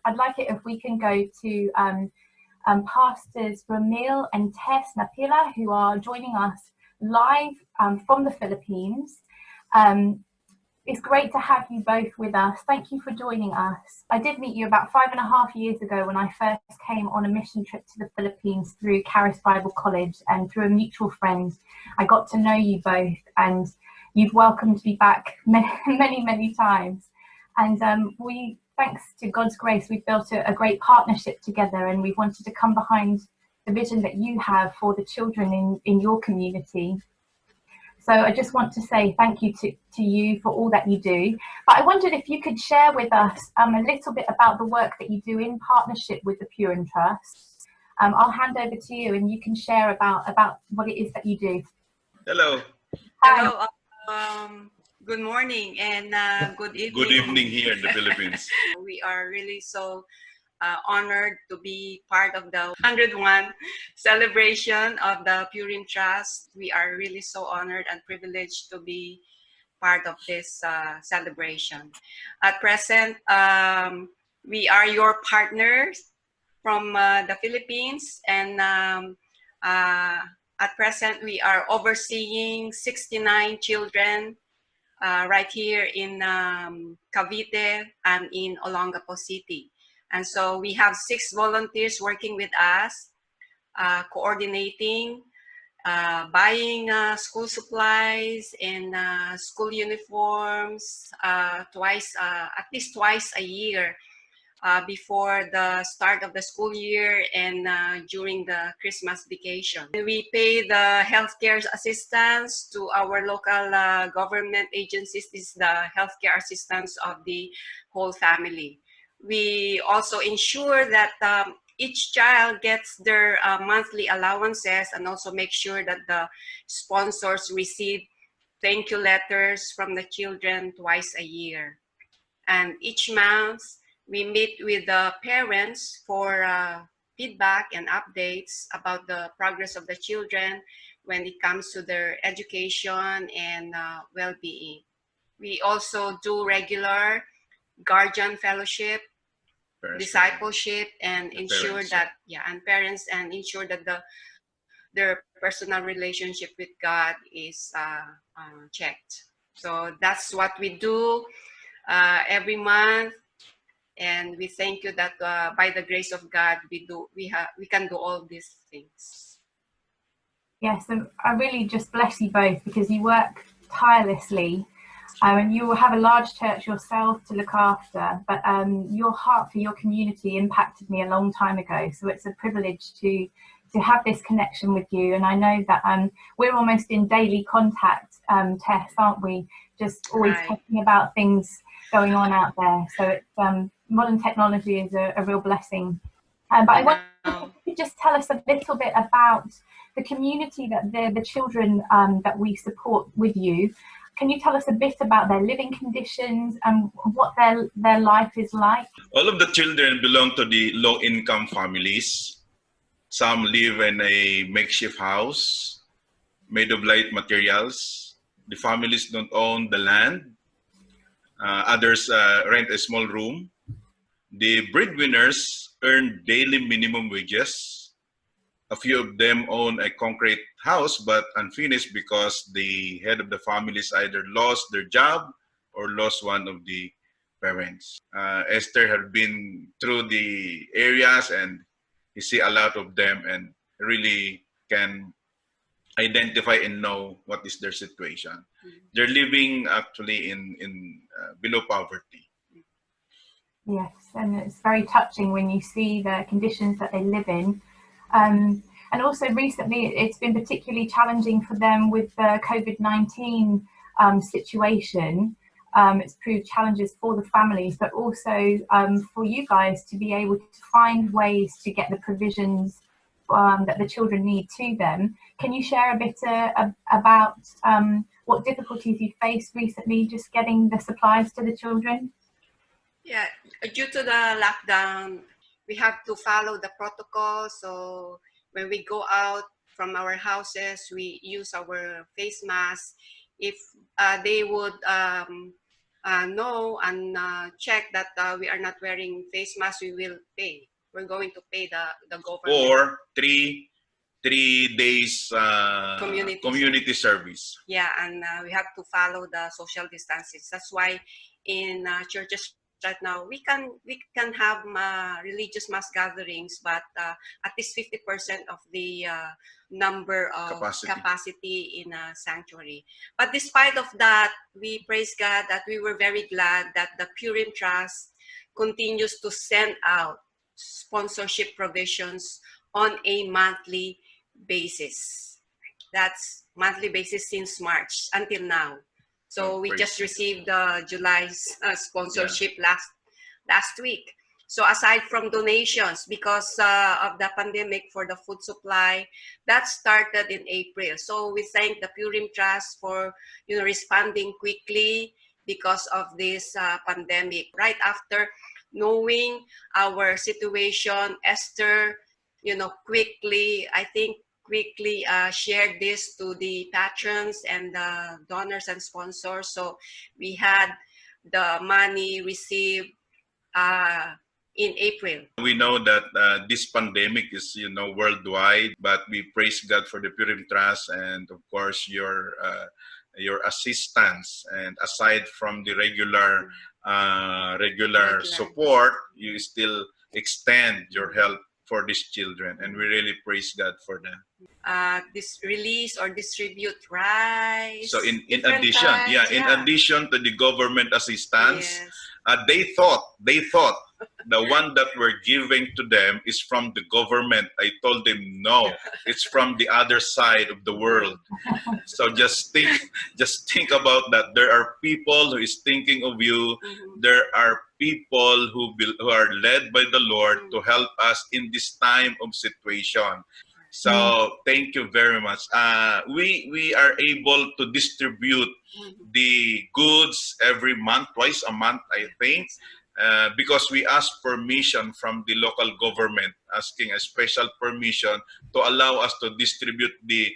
I'd like it if we can go to Pastors Ramil and Tess Napila, who are joining us live from the Philippines. It's great to have you both with us. Thank you for joining us. I did meet you about 5.5 years ago when I first came on a mission trip to the Philippines through Charis Bible College, and through a mutual friend, I got to know you both, and you've welcomed me back many times. And thanks to God's grace, we've built a great partnership together, and we've wanted to come behind the vision that you have for the children in your community. So I just want to say thank you to you for all that you do. But I wondered if you could share with us a little bit about the work that you do in partnership with the Purin Trust. I'll hand over to you, and you can share about what it is that you do. Hello. Hi. Hello. Good morning and good evening. Good evening here in the Philippines. We are really so honored to be part of the 101 celebration of the Purin Trust. We are really so honored and privileged to be part of this celebration. At present, we are your partners from the Philippines, and at present we are overseeing 69 children right here in Cavite and in Olongapo City. And so we have 6 volunteers working with us, coordinating, buying school supplies and school uniforms at least twice a year before the start of the school year and during the Christmas vacation. We pay the healthcare assistance to our local government agencies. This is the healthcare assistance of the whole family. We also ensure that each child gets their monthly allowances, and also make sure that the sponsors receive thank you letters from the children twice a year. And each month, we meet with the parents for feedback and updates about the progress of the children when it comes to their education and well-being. We also do regular guardian fellowship, discipleship, and ensure that parents, and ensure that their personal relationship with God is checked. So that's what we do every month, and we thank you that by the grace of God we can do all these things. Yes, and I really just bless you both, because you work tirelessly. And you have a large church yourself to look after, but your heart for your community impacted me a long time ago. So it's a privilege to have this connection with you. And I know that we're almost in daily contact, Tess, aren't we? Just always talking about things going on out there. So it's, modern technology is a real blessing. But I want you to just tell us a little bit about the community that the children that we support with you. Can you tell us a bit about their living conditions and what their life is like? All of the children belong to the low-income families. Some live in a makeshift house made of light materials. The families don't own the land. Others rent a small room. The breadwinners earn daily minimum wages. A few of them own a concrete house but unfinished because the head of the families either lost their job or lost one of the parents. Esther had been through the areas, and you see a lot of them and really can identify and know what is their situation. They're living actually in below poverty. Yes, and it's very touching when you see the conditions that they live in. And also recently, it's been particularly challenging for them with the COVID-19 situation. It's proved challenges for the families, but also for you guys to be able to find ways to get the provisions that the children need to them. Can you share a bit about what difficulties you faced recently just getting the supplies to the children? Yeah, due to the lockdown, we have to follow the protocol. So when we go out from our houses, we use our face masks. If they would know and check that we are not wearing face masks, we will pay. We're going to pay the government. Or three days community service. Yeah, and we have to follow the social distances. That's why in churches right now we can have religious mass gatherings, but at least 50% of the number of capacity in a sanctuary. But despite of that, we praise God that we were very glad that the Purim Trust continues to send out sponsorship provisions on a monthly basis. That's monthly basis since March until now. So we just received July's sponsorship last week. So aside from donations, because of the pandemic for the food supply, that started in April. So we thank the Purim Trust for responding quickly because of this pandemic. Right after knowing our situation, Esther, quickly shared this to the patrons and the donors and sponsors. So we had the money received in April. We know that this pandemic is worldwide, but we praise God for the Purim Trust and of course your assistance. And aside from the regular support, you still extend your help for these children, and we really praise God for them. This release or distribute rice. So in addition, in addition to the government assistance, they thought the one that we're giving to them is from the government. I told them no, it's from the other side of the world. So just think about that. There are people who is thinking of you. There are people who are led by the Lord to help us in this time of situation. So thank you very much. We are able to distribute the goods every month, twice a month, I think, because we ask permission from the local government, asking a special permission to allow us to distribute the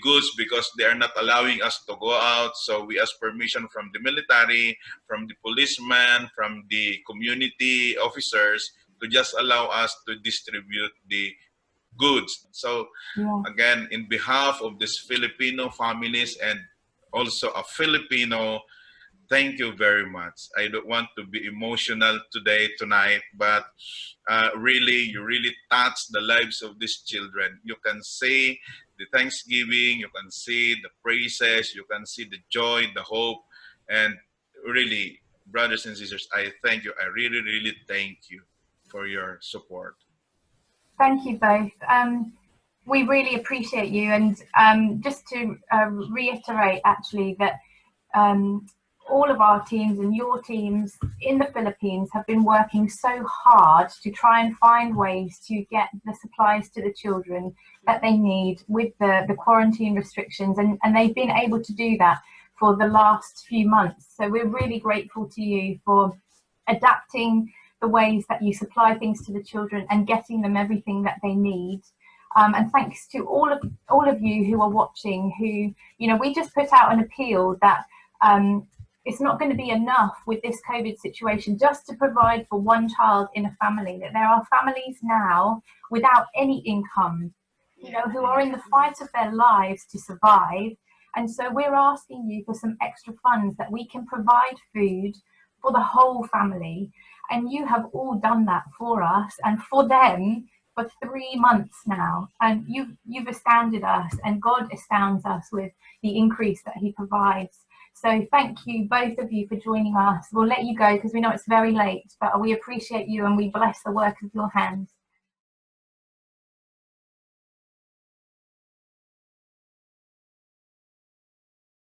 goods because they are not allowing us to go out. So we ask permission from the military, from the policemen, from the community officers to just allow us to distribute the goods. So again, in behalf of these Filipino families and also a Filipino, thank you very much. I don't want to be emotional tonight, but you really touch the lives of these children. You can say the thanksgiving, you can see the praises, you can see the joy, the hope, and really, brothers and sisters, I thank you. I really, really thank you for your support. Thank you both. We really appreciate you, and just to reiterate actually that all of our teams and your teams in the Philippines have been working so hard to try and find ways to get the supplies to the children that they need with the quarantine restrictions, and they've been able to do that for the last few months. So we're really grateful to you for adapting the ways that you supply things to the children and getting them everything that they need. And thanks to all of you who are watching, who, we just put out an appeal that it's not going to be enough with this COVID situation just to provide for one child in a family, that there are families now without any income, who are in the fight of their lives to survive. And so we're asking you for some extra funds that we can provide food for the whole family. And you have all done that for us and for them for 3 months now. And you've astounded us, and God astounds us with the increase that he provides. So thank you, both of you, for joining us. We'll let you go because we know it's very late, but we appreciate you and we bless the work of your hands.